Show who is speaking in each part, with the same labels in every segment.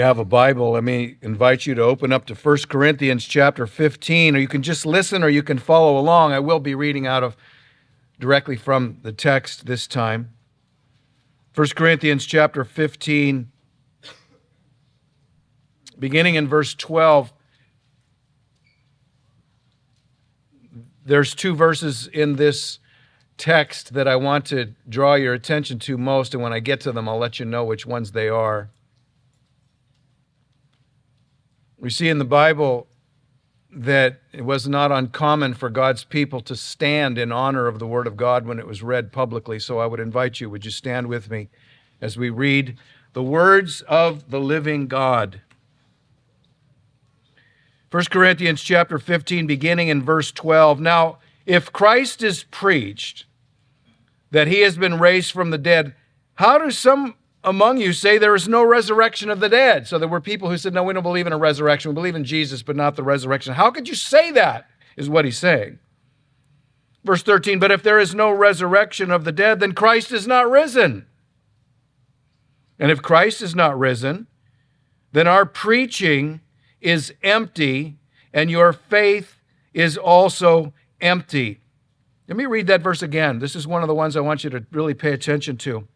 Speaker 1: you have a Bible, let me invite you to open up to 1 Corinthians chapter 15, or you can just listen or you can follow along. I will be reading directly from the text this time. 1 Corinthians chapter 15, beginning in verse 12. There's two verses in this text that I want to draw your attention to most, and when I get to them, I'll let you know which ones they are. We see in the Bible that it was not uncommon for God's people to stand in honor of the Word of God when it was read publicly. So I would invite you, would you stand with me as we read the words of the living God? 1 Corinthians chapter 15, beginning in verse 12. Now, if Christ is preached that he has been raised from the dead, how do some among you say there is no resurrection of the dead? So there were people who said, no, we don't believe in a resurrection. We believe in Jesus, but not the resurrection. How could you say that, is what he's saying. Verse 13, but if there is no resurrection of the dead, then Christ is not risen. And if Christ is not risen, then our preaching is empty, and your faith is also empty. Let me read that verse again. This is one of the ones I want you to really pay attention to.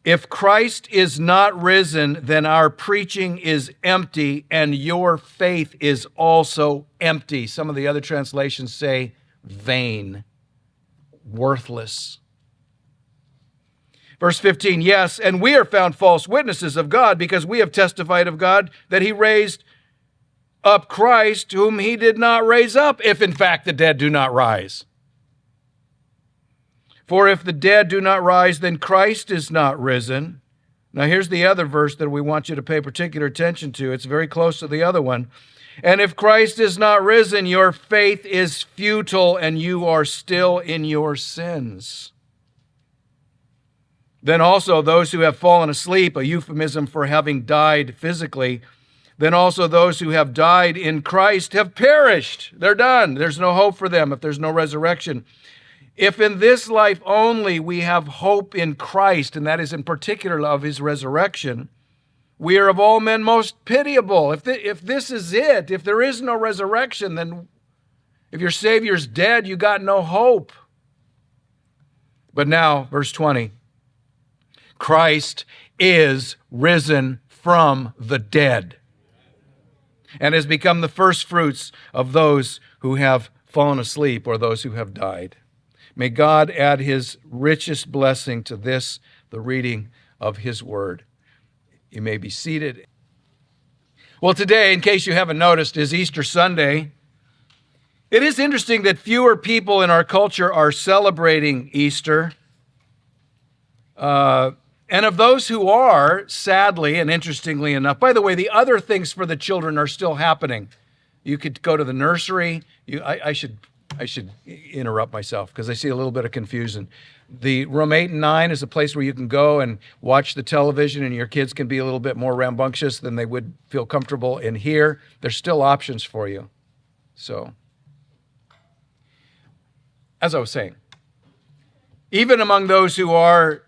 Speaker 1: If Christ is not risen, then our preaching is empty, and your faith is also empty. Some of the other translations say vain, worthless. Verse 15, yes, and we are found false witnesses of God, because we have testified of God that he raised up Christ, whom he did not raise up, if in fact the dead do not rise. For if the dead do not rise, then Christ is not risen. Now here's the other verse that we want you to pay particular attention to. It's very close to the other one. And if Christ is not risen, your faith is futile, and you are still in your sins. Then also those who have fallen asleep, a euphemism for having died physically, then also those who have died in Christ have perished. They're done. There's no hope for them if there's no resurrection. If in this life only we have hope in Christ, and that is in particular of his resurrection, we are of all men most pitiable. If this is it, if there is no resurrection, then if your Savior's dead, you got no hope. But now, verse 20, Christ is risen from the dead and has become the first fruits of those who have fallen asleep or those who have died. May God add his richest blessing to this, the reading of his word. You may be seated. Well, today, in case you haven't noticed, is Easter Sunday. It is interesting that fewer people in our culture are celebrating Easter. And of those who are, sadly and interestingly enough, by the way, the other things for the children are still happening. You could go to the nursery. I should interrupt myself because I see a little bit of confusion. The room 8 and 9 is a place where you can go and watch the television, and your kids can be a little bit more rambunctious than they would feel comfortable in here. There's still options for you. So, as I was saying, even among those who are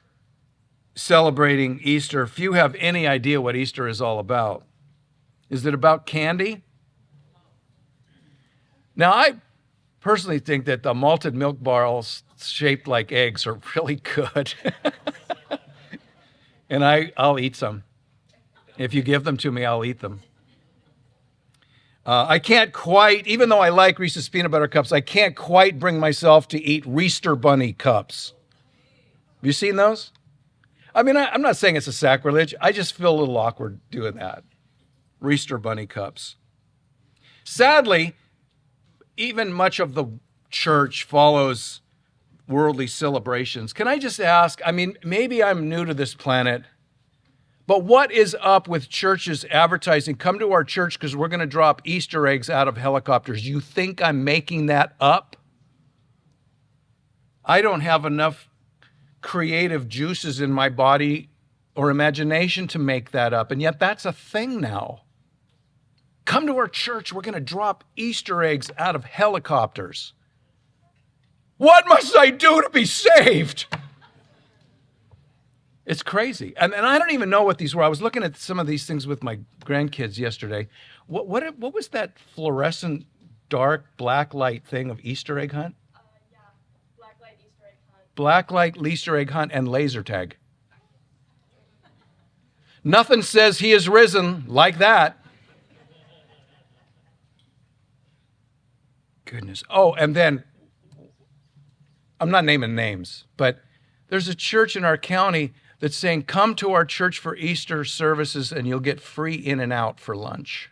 Speaker 1: celebrating Easter, few have any idea what Easter is all about. Is it about candy? Now, I personally think that the malted milk bars shaped like eggs are really good. And I'll eat some. If you give them to me, I'll eat them. I can't quite, even though I like Reese's peanut butter cups, I can't quite bring myself to eat Reester bunny cups. Have you seen those? I mean, I'm not saying it's a sacrilege. I just feel a little awkward doing that. Reester bunny cups. Sadly, even much of the church follows worldly celebrations. Can I just ask, I mean, maybe I'm new to this planet, but what is up with churches advertising, come to our church because we're going to drop Easter eggs out of helicopters? You think I'm making that up? I don't have enough creative juices in my body or imagination to make that up, and yet that's a thing now. Come to our church, we're going to drop Easter eggs out of helicopters. What must I do to be saved? It's crazy. And I don't even know what these were. I was looking at some of these things with my grandkids yesterday. What was that fluorescent, dark, black light thing of Easter egg hunt?
Speaker 2: Yeah, black light Easter egg hunt.
Speaker 1: Black light, Easter egg hunt, and laser tag. Nothing says he is risen like that. Goodness. Oh, and then, I'm not naming names, but there's a church in our county that's saying, come to our church for Easter services and you'll get free in and out for lunch.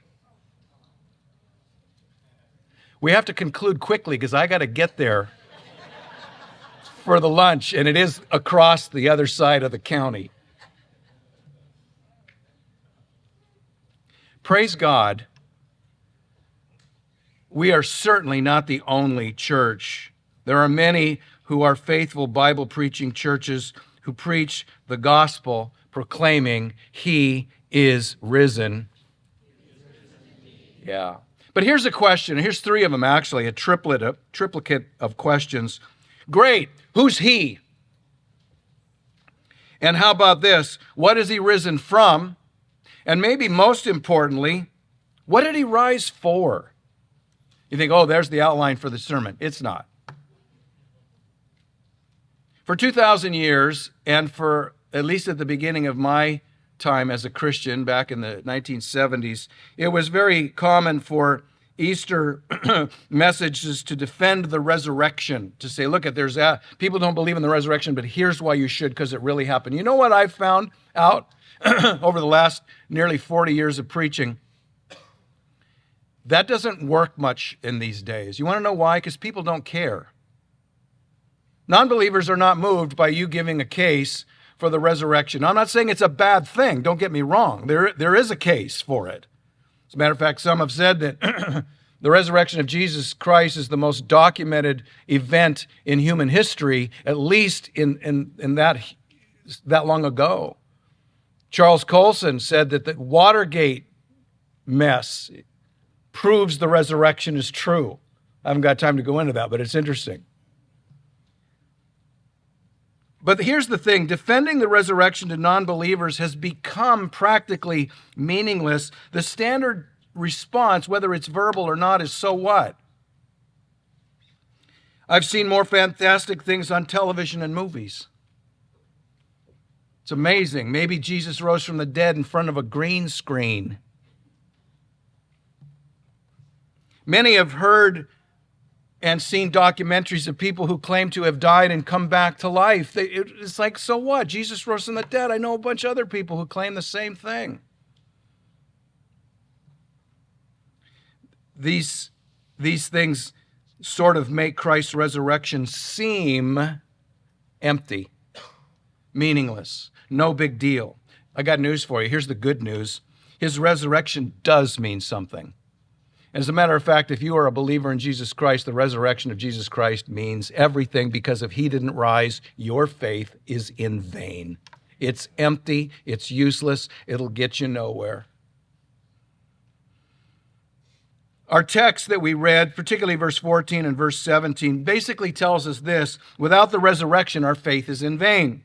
Speaker 1: We have to conclude quickly because I got to get there for the lunch, and it is across the other side of the county. Praise God, we are certainly not the only church. There are many who are faithful Bible-preaching churches who preach the gospel, proclaiming he is risen. Yeah. But here's a question. Here's three of them, actually, a triplicate of questions. Great. Who's he? And how about this? What is he risen from? And maybe most importantly, what did he rise for? You think, oh, there's the outline for the sermon. It's not. For 2,000 years, and for at least at the beginning of my time as a Christian back in the 1970s, it was very common for Easter messages to defend the resurrection, to say, look, there's people don't believe in the resurrection, but here's why you should, because it really happened. You know what I've found out over the last nearly 40 years of preaching? That doesn't work much in these days. You want to know why? Because people don't care. Non-believers are not moved by you giving a case for the resurrection. I'm not saying it's a bad thing. Don't get me wrong. There is a case for it. As a matter of fact, some have said that the resurrection of Jesus Christ is the most documented event in human history, at least in that long ago. Charles Colson said that the Watergate mess proves the resurrection is true. I haven't got time to go into that, but it's interesting. But here's the thing, defending the resurrection to non-believers has become practically meaningless. The standard response, whether it's verbal or not, is so what? I've seen more fantastic things on television and movies. It's amazing. Maybe Jesus rose from the dead in front of a green screen. Many have heard and seen documentaries of people who claim to have died and come back to life. It's like, so what? Jesus rose from the dead. I know a bunch of other people who claim the same thing. These things sort of make Christ's resurrection seem empty, meaningless, no big deal. I got news for you. Here's the good news. His resurrection does mean something. As a matter of fact, if you are a believer in Jesus Christ, the resurrection of Jesus Christ means everything, because if he didn't rise, your faith is in vain. It's empty, it's useless, it'll get you nowhere. Our text that we read, particularly verse 14 and verse 17, basically tells us this: without the resurrection, our faith is in vain.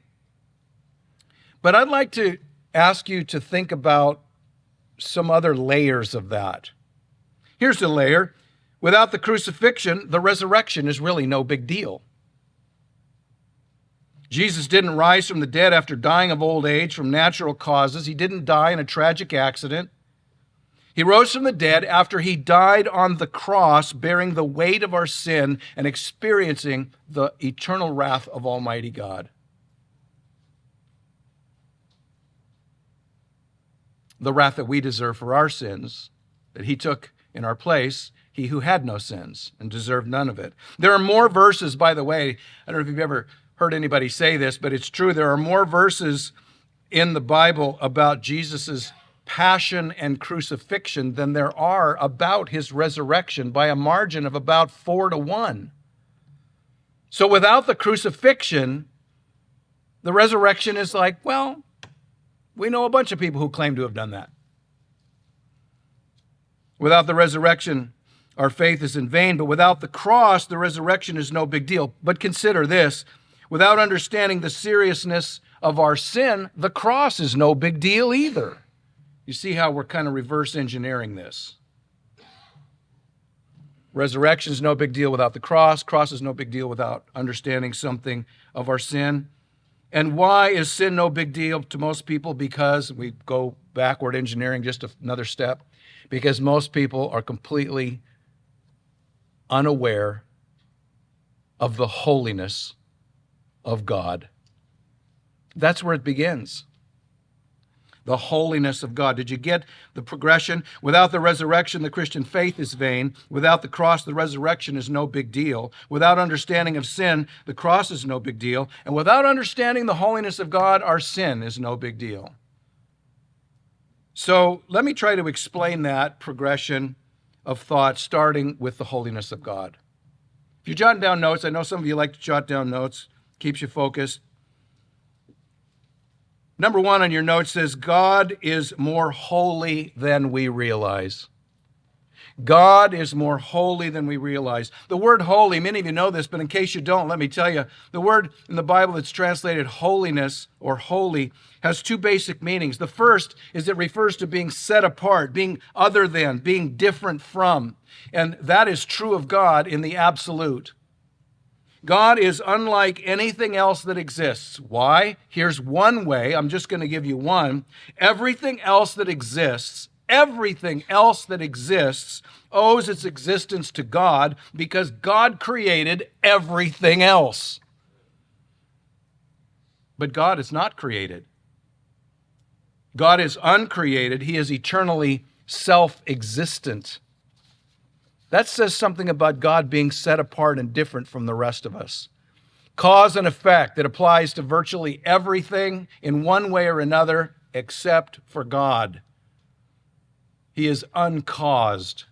Speaker 1: But I'd like to ask you to think about some other layers of that. Here's the layer. Without the crucifixion, the resurrection is really no big deal. Jesus didn't rise from the dead after dying of old age from natural causes. He didn't die in a tragic accident. He rose from the dead after he died on the cross, bearing the weight of our sin and experiencing the eternal wrath of Almighty God. The wrath that we deserve for our sins, that he took in our place, he who had no sins and deserved none of it. There are more verses, by the way. I don't know if you've ever heard anybody say this, but it's true. There are more verses in the Bible about Jesus' passion and crucifixion than there are about his resurrection, by a margin of about 4-1. So without the crucifixion, the resurrection is like, well, we know a bunch of people who claim to have done that. Without the resurrection, our faith is in vain, but without the cross, the resurrection is no big deal. But consider this: without understanding the seriousness of our sin, the cross is no big deal either. You see how we're kind of reverse engineering this. Resurrection is no big deal without the cross. Cross is no big deal without understanding something of our sin. And why is sin no big deal to most people? Because we go backward engineering just another step. Because most people are completely unaware of the holiness of God. That's where it begins. The holiness of God. Did you get the progression? Without the resurrection, the Christian faith is vain. Without the cross, the resurrection is no big deal. Without understanding of sin, the cross is no big deal. And without understanding the holiness of God, our sin is no big deal. So let me try to explain that progression of thought, starting with the holiness of God. If you're jotting down notes, I know some of you like to jot down notes, keeps you focused. Number one on your note says, God is more holy than we realize. God is more holy than we realize. The word holy, many of you know this, but in case you don't, let me tell you, the word in the Bible that's translated holiness or holy has two basic meanings. The first is it refers to being set apart, being other than, being different from. And that is true of God in the absolute. God is unlike anything else that exists. Why? Here's one way. I'm just going to give you one. Everything else that exists owes its existence to God because God created everything else. But God is not created. God is uncreated. He is eternally self-existent. That says something about God being set apart and different from the rest of us. Cause and effect that applies to virtually everything in one way or another except for God. He is uncaused.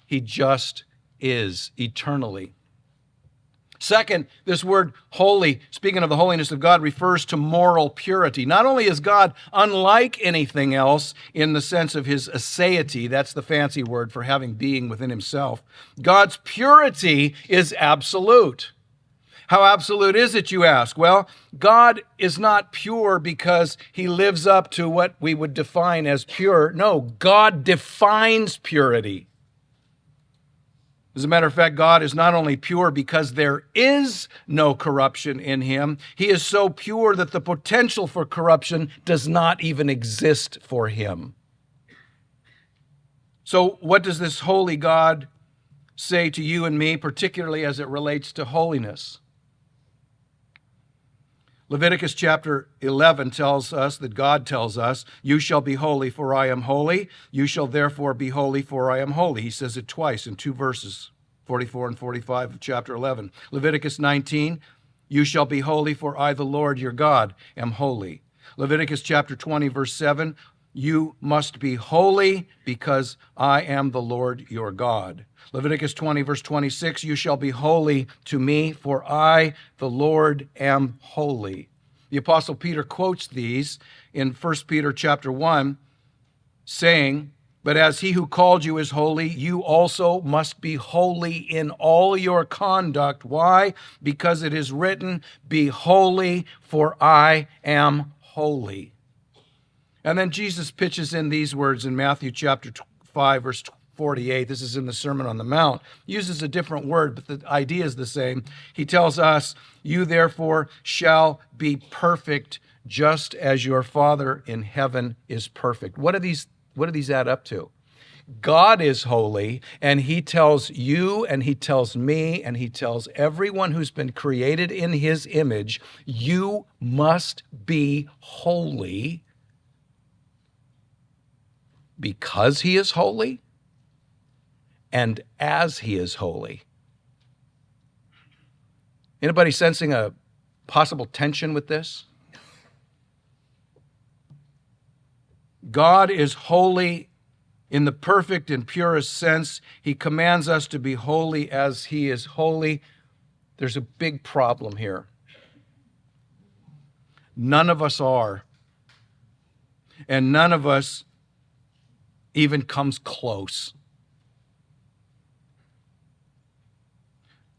Speaker 1: He just is eternally. Second, this word holy, speaking of the holiness of God, refers to moral purity. Not only is God unlike anything else in the sense of his aseity, that's the fancy word for having being within himself, God's purity is absolute. How absolute is it, you ask? Well, God is not pure because he lives up to what we would define as pure. No, God defines purity. As a matter of fact, God is not only pure because there is no corruption in him, he is so pure that the potential for corruption does not even exist for him. So what does this holy God say to you and me, particularly as it relates to holiness? Leviticus chapter 11 tells us that God tells us, "You shall be holy, for I am holy. You shall therefore be holy, for I am holy." He says it twice in two verses, 44 and 45 of chapter 11. Leviticus 19, "You shall be holy, for I, the Lord your God, am holy." Leviticus chapter 20, verse 7, "You must be holy because I am the Lord your God." Leviticus 20, verse 26, "You shall be holy to me, for I, the Lord, am holy." The Apostle Peter quotes these in 1 Peter chapter 1, saying, "But as he who called you is holy, you also must be holy in all your conduct." Why? Because it is written, "Be holy, for I am holy." And then Jesus pitches in these words in Matthew chapter 5, verse 48. This is in the Sermon on the Mount. He uses a different word, but the idea is the same. He tells us, "You therefore shall be perfect, just as your Father in heaven is perfect." What do these add up to? God is holy, and he tells you, and he tells me, and he tells everyone who's been created in his image, you must be holy because he is holy and as he is holy. Anybody sensing a possible tension with this? God is holy in the perfect and purest sense. He commands us to be holy as he is holy. There's a big problem here. None of us are. And none of us even comes close.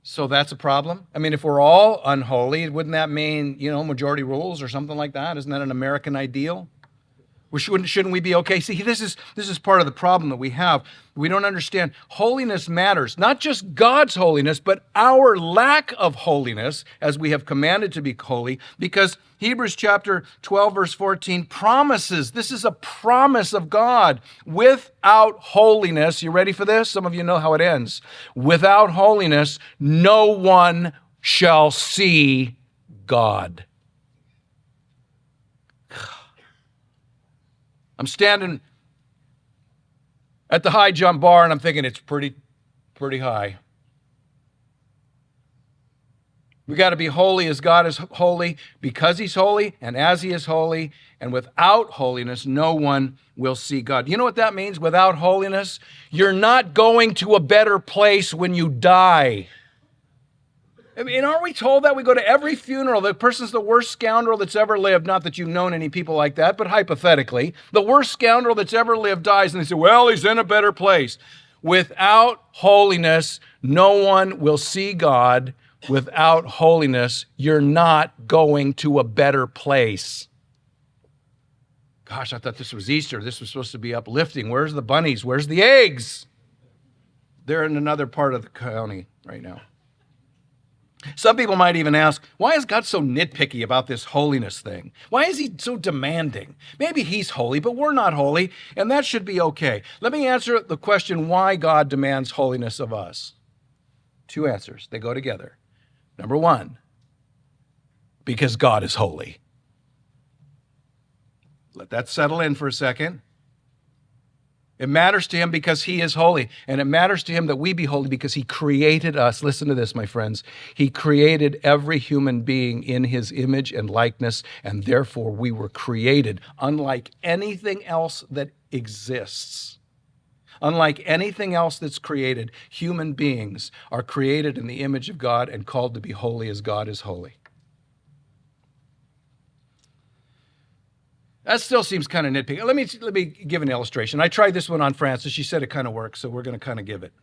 Speaker 1: So that's a problem. I mean, if we're all unholy, wouldn't that mean, majority rules or something like that? Isn't that an American ideal? Shouldn't we be okay? See, this is part of the problem that we have. We don't understand. Holiness matters, not just God's holiness, but our lack of holiness as we have commanded to be holy, because Hebrews chapter 12, verse 14 promises, this is a promise of God. Without holiness, you ready for this? Some of you know how it ends. Without holiness, no one shall see God. I'm standing at the high jump bar and I'm thinking it's pretty high. We got to be holy as God is holy, because he's holy and as he is holy. And without holiness, no one will see God. You know what that means? Without holiness, you're not going to a better place when you die. I mean, aren't we told that? We go to every funeral. The person's the worst scoundrel that's ever lived. Not that you've known any people like that, but hypothetically, the worst scoundrel that's ever lived dies, and they say, well, he's in a better place. Without holiness, no one will see God. Without holiness, you're not going to a better place. Gosh, I thought this was Easter. This was supposed to be uplifting. Where's the bunnies? Where's the eggs? They're in another part of the county right now. Some people might even ask, why is God so nitpicky about this holiness thing? Why is he so demanding? Maybe he's holy, but we're not holy, and that should be okay. Let me answer the question why God demands holiness of us. Two answers. They go together. Number one, because God is holy. Let that settle in for a second. It matters to him because he is holy. And it matters to him that we be holy because he created us. Listen to this, my friends. He created every human being in his image and likeness, and therefore we were created unlike anything else that exists. Unlike anything else that's created, human beings are created in the image of God and called to be holy as God is holy. That still seems kind of nitpicky. Let me give an illustration. I tried this one on Frances. She said it kind of works, so we're going to kind of give it.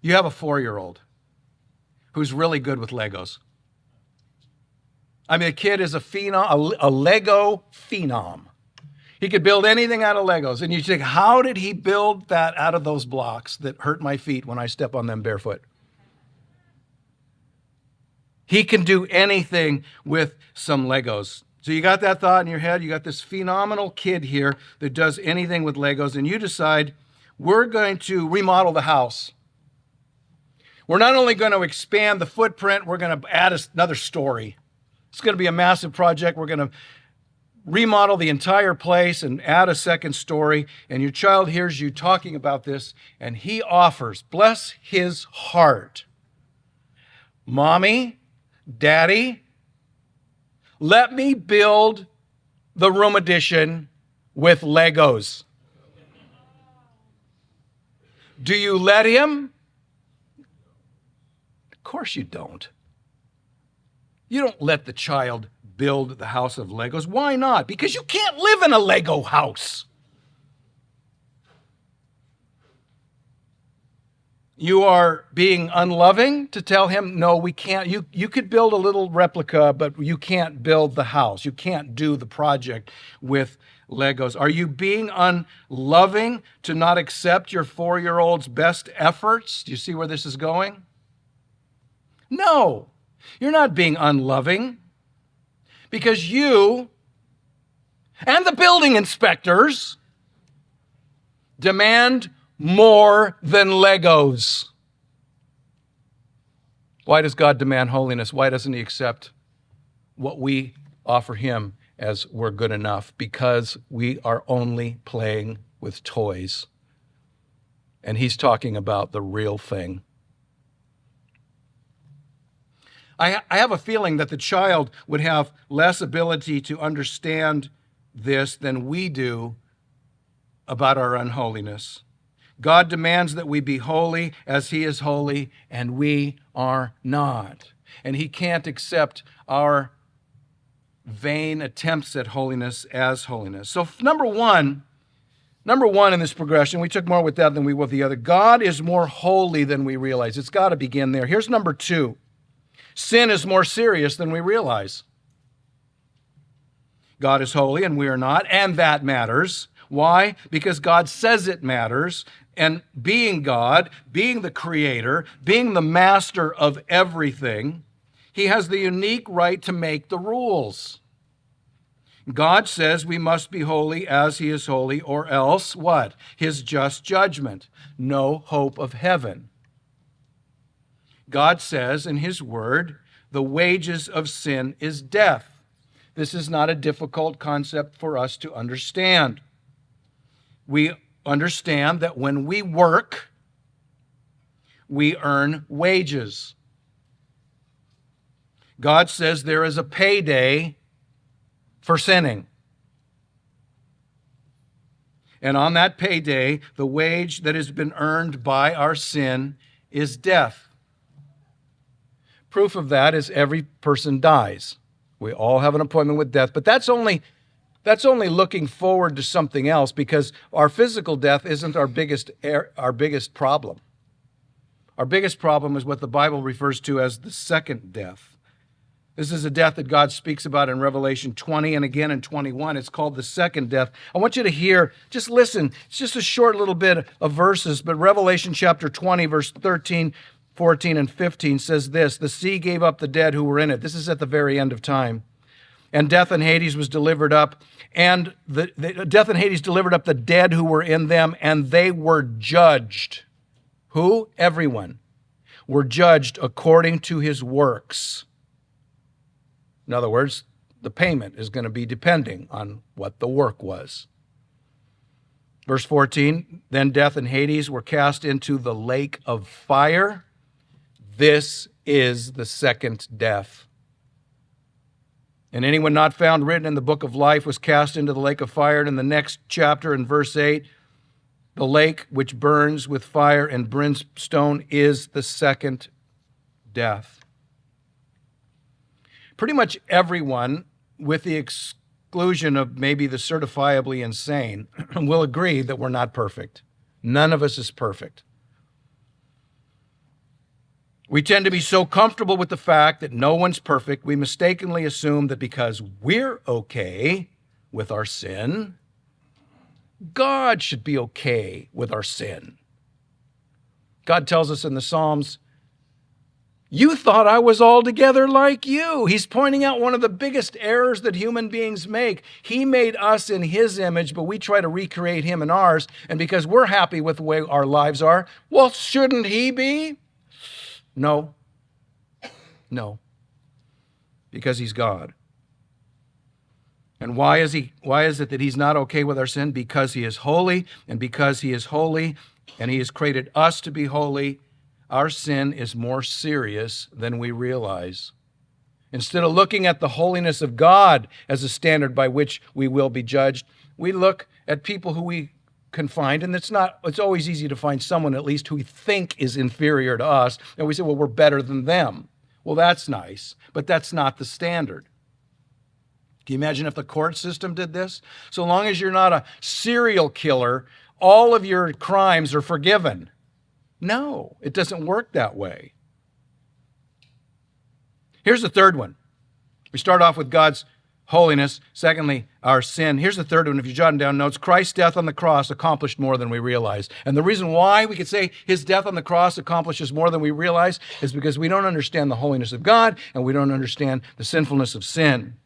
Speaker 1: You have a 4-year-old who's really good with Legos. I mean, the kid is a phenom, a Lego phenom. He could build anything out of Legos. And you think, how did he build that out of those blocks that hurt my feet when I step on them barefoot? He can do anything with some Legos. So you got that thought in your head. You got this phenomenal kid here that does anything with Legos, and you decide, we're going to remodel the house. We're not only going to expand the footprint, we're going to add another story. It's going to be a massive project. We're going to remodel the entire place and add a second story. And your child hears you talking about this, and he offers, bless his heart, Mommy, Daddy, let me build the room addition with Legos. Do you let him? Of course you don't. You don't let the child build the house of Legos. Why not? Because you can't live in a Lego house. You are being unloving to tell him, no, we can't. You could build a little replica, but you can't build the house. You can't do the project with Legos. Are you being unloving to not accept your 4-year-old's best efforts? Do you see where this is going? No, you're not being unloving, because you and the building inspectors demand more than Legos. Why does God demand holiness? Why doesn't he accept what we offer him as we're good enough? Because we are only playing with toys. And he's talking about the real thing. I have a feeling that the child would have less ability to understand this than we do about our unholiness. God demands that we be holy as he is holy, and we are not. And he can't accept our vain attempts at holiness as holiness. So number one, Number one in this progression, we took more with that than we will with the other. God is more holy than we realize. It's got to begin there. Here's number two. Sin is more serious than we realize. God is holy and we are not, and that matters. Why? Because God says it matters. And being God, being the creator, being the master of everything, he has the unique right to make the rules. God says we must be holy as he is holy, or else what? His just judgment. No hope of heaven. God says in his word, the wages of sin is death. This is not a difficult concept for us to understand. We understand that when we work, we earn wages. God says there is a payday for sinning. And on that payday, the wage that has been earned by our sin is death. Proof of that is every person dies. We all have an appointment with death, but that's only looking forward to something else, because our physical death isn't our biggest problem. Our biggest problem is what the Bible refers to as the second death. This is a death that God speaks about in Revelation 20 and again in 21. It's called the second death. I want you to hear, just listen. It's just a short little bit of verses, but Revelation chapter 20, verse 13, 14, and 15 says this: the sea gave up the dead who were in it. This is at the very end of time. And death and Hades was delivered up, and death and Hades delivered up the dead who were in them, and they were judged. Who? Everyone. Were judged according to his works. In other words, the payment is going to be depending on what the work was. Verse 14, then death and Hades were cast into the lake of fire. This is the second death. And anyone not found written in the book of life was cast into the lake of fire. And in the next chapter, in verse 8, the lake which burns with fire and brimstone is the second death. Pretty much everyone, with the exclusion of maybe the certifiably insane, will agree that we're not perfect. None of us is perfect. We tend to be so comfortable with the fact that no one's perfect, we mistakenly assume that because we're okay with our sin, God should be okay with our sin. God tells us in the Psalms, you thought I was altogether like you. He's pointing out one of the biggest errors that human beings make. He made us in his image, but we try to recreate him in ours. And because we're happy with the way our lives are, well, shouldn't he be? No. Because he's God. And why is it that he's not okay with our sin? Because he is holy, and because he is holy, and he has created us to be holy, our sin is more serious than we realize. Instead of looking at the holiness of God as a standard by which we will be judged, we look at people who we can find, and it's always easy to find someone at least who we think is inferior to us, and we say, well, we're better than them. Well, that's nice, but that's not the standard. Can you imagine if the court system did this? So long as you're not a serial killer, all of your crimes are forgiven. No, it doesn't work that way. Here's the third one. We start off with God's holiness. Secondly, our sin. Here's the third one. If you're jotting down notes, Christ's death on the cross accomplished more than we realize. And the reason why we could say his death on the cross accomplishes more than we realize is because we don't understand the holiness of God and we don't understand the sinfulness of sin.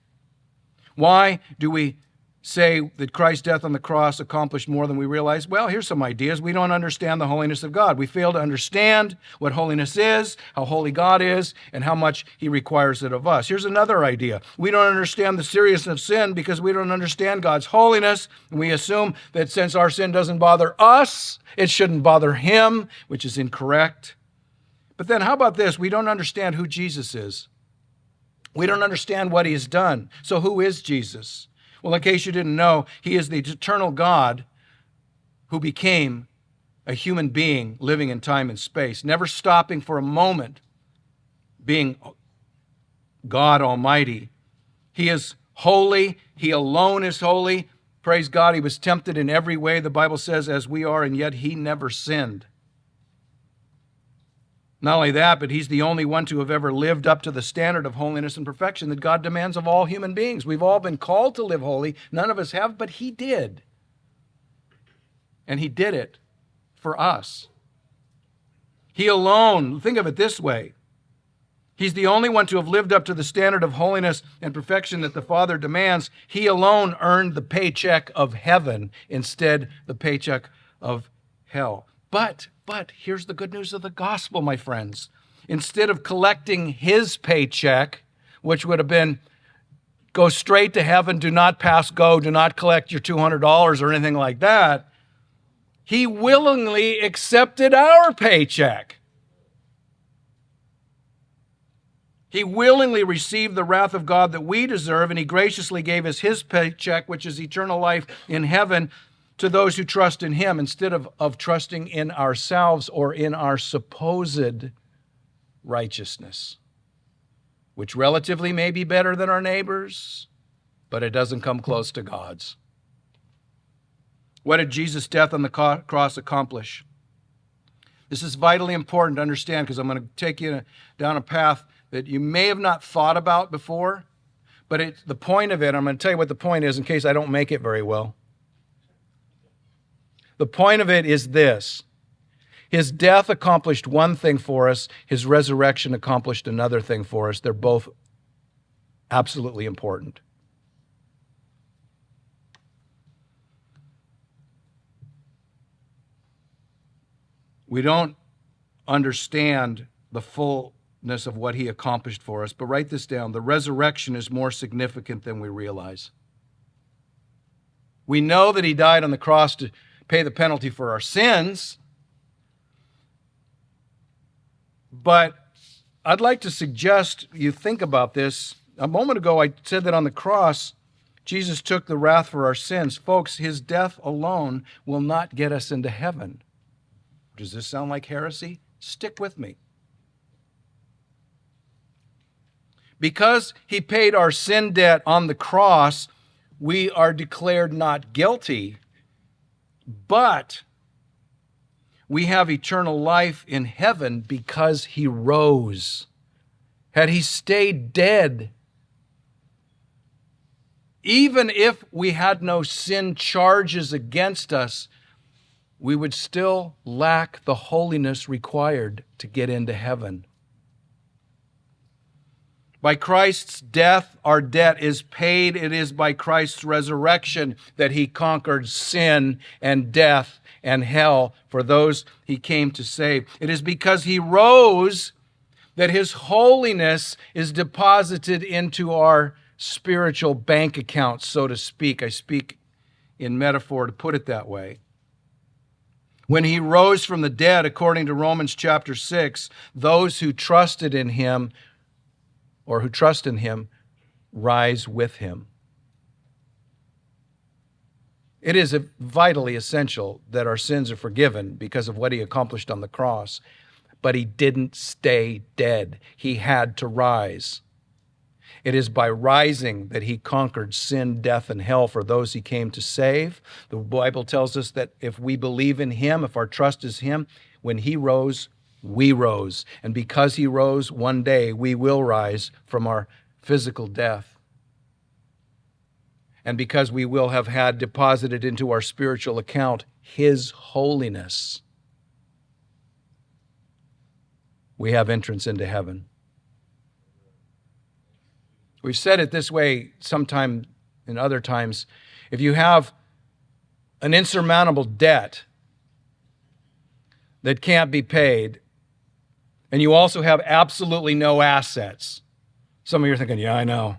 Speaker 1: Why do we say that Christ's death on the cross accomplished more than we realize? Well, here's some ideas. We don't understand the holiness of God. We fail to understand what holiness is, how holy God is, and how much he requires it of us. Here's another idea. We don't understand the seriousness of sin because we don't understand God's holiness, and we assume that since our sin doesn't bother us, it shouldn't bother him, which is incorrect. But then how about this? We don't understand who Jesus is. We don't understand what he has done. So who is Jesus? Well, in case you didn't know, he is the eternal God who became a human being living in time and space, never stopping for a moment being God Almighty. He is holy. He alone is holy. Praise God, he was tempted in every way, the Bible says, as we are, and yet he never sinned. Not only that, but he's the only one to have ever lived up to the standard of holiness and perfection that God demands of all human beings. We've all been called to live holy. None of us have, but he did. And he did it for us. He alone, think of it this way, he's the only one to have lived up to the standard of holiness and perfection that the Father demands. He alone earned the paycheck of heaven instead the paycheck of hell. But here's the good news of the gospel, my friends. Instead of collecting his paycheck, which would have been go straight to heaven, do not pass go, do not collect your $200 or anything like that, he willingly accepted our paycheck. He willingly received the wrath of God that we deserve, and he graciously gave us his paycheck, which is eternal life in heaven, to those who trust in him instead of trusting in ourselves or in our supposed righteousness, which relatively may be better than our neighbors, but it doesn't come close to God's. What did Jesus' death on the cross accomplish? This is vitally important to understand because I'm going to take you down a path that you may have not thought about before, but the point of it, I'm going to tell you what the point is in case I don't make it very well. The point of it is this. His death accomplished one thing for us. His resurrection accomplished another thing for us. They're both absolutely important. We don't understand the fullness of what he accomplished for us, but write this down. The resurrection is more significant than we realize. We know that he died on the cross to pay the penalty for our sins, but I'd like to suggest you think about this. A moment ago, I said that on the cross, Jesus took the wrath for our sins. Folks, his death alone will not get us into heaven. Does this sound like heresy? Stick with me. Because he paid our sin debt on the cross, we are declared not guilty, but we have eternal life in heaven because he rose. Had he stayed dead, even if we had no sin charges against us, we would still lack the holiness required to get into heaven. By Christ's death, our debt is paid. It is by Christ's resurrection that he conquered sin and death and hell for those he came to save. It is because he rose that his holiness is deposited into our spiritual bank account, so to speak. I speak in metaphor to put it that way. When he rose from the dead, according to Romans chapter 6, those who trusted in him or who trust in him rise with him. It is vitally essential that our sins are forgiven because of what he accomplished on the cross, but he didn't stay dead. He had to rise. It is by rising that he conquered sin, death, and hell for those he came to save. The Bible tells us that if we believe in him, if our trust is him, when he rose, we rose. And because he rose, one day we will rise from our physical death. And because we will have had deposited into our spiritual account his holiness, we have entrance into heaven. We've said it this way sometime in other times. If you have an insurmountable debt that can't be paid, and you also have absolutely no assets, some of you are thinking, yeah, I know.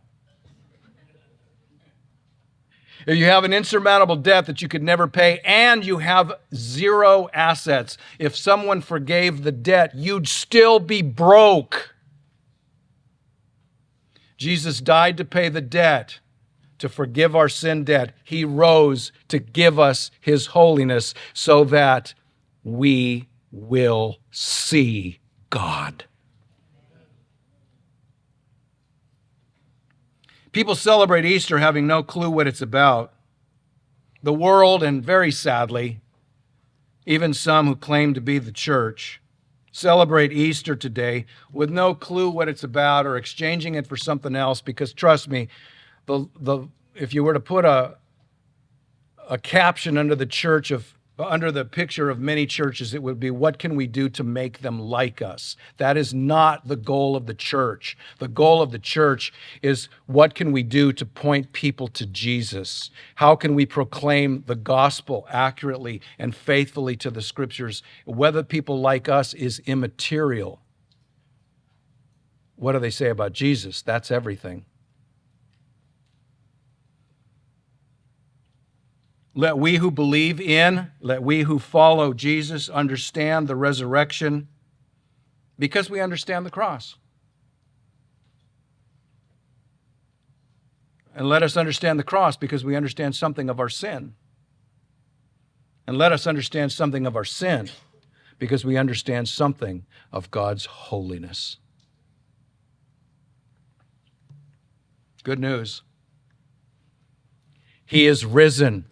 Speaker 1: If you have an insurmountable debt that you could never pay and you have zero assets, if someone forgave the debt, you'd still be broke. Jesus died to pay the debt, to forgive our sin debt. He rose to give us his holiness so that we will see God. People celebrate Easter having no clue what it's about. The world, and very sadly, even some who claim to be the church, celebrate Easter today with no clue what it's about or exchanging it for something else, because trust me, if you were to put a caption under the picture of many churches, it would be, what can we do to make them like us? That is not the goal of the church. The goal of the church is, what can we do to point people to Jesus? How can we proclaim the gospel accurately and faithfully to the scriptures? Whether people like us is immaterial. What do they say about Jesus? That's everything. Let we who believe in, let we who follow Jesus understand the resurrection, because we understand the cross. And let us understand the cross because we understand something of our sin. And let us understand something of our sin because we understand something of God's holiness. Good news. He is risen.